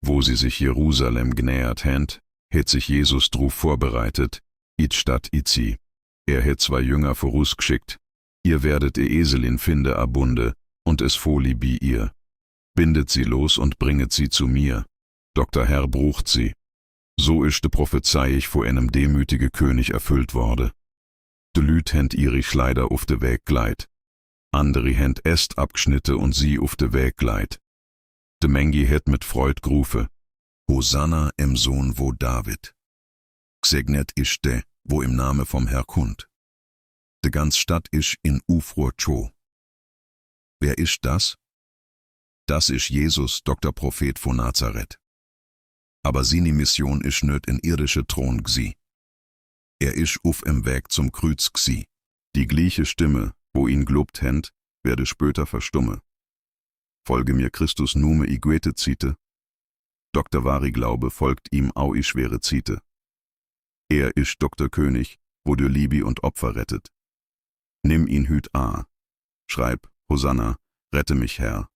Wo sie sich Jerusalem genähert händ, het sich Jesus druf vorbereitet, it Stadt Izi. Er het 2 Jünger vorausgeschickt, ihr werdet Eselin finde abunde, und es foli bi ihr. Bindet sie los und bringet sie zu mir. Dr. Herr brucht sie. So ist de Prophezeiich vor einem demütige König erfüllt wurde. De Lüt händ ihre Schleider auf de Weg gleit. Andere händ Äst abgeschnitte und sie auf de Weg gleit. De Mengi hätt mit Freud grufe, Hosanna im Sohn wo David. Gesegnet isch de, wo im Name vom Herr kund. De ganz Stadt isch in Ufruhr tscho. Wer isch das? Das isch Jesus, Dr. Prophet von Nazareth. Aber sini Mission isch nöt in irdische Thron gsi. Er isch uf im Weg zum Kreuz gsi. Die gleiche Stimme, wo ihn globt händ, werde spöter verstumme. Folge mir Christus nume I Goethe zite. Dr. Wari Glaube folgt ihm au I schwere zite. Er isch Dr. König, wo du Liebe und Opfer rettet. Nimm ihn hüt a. Schreib, Hosanna, rette mich Herr.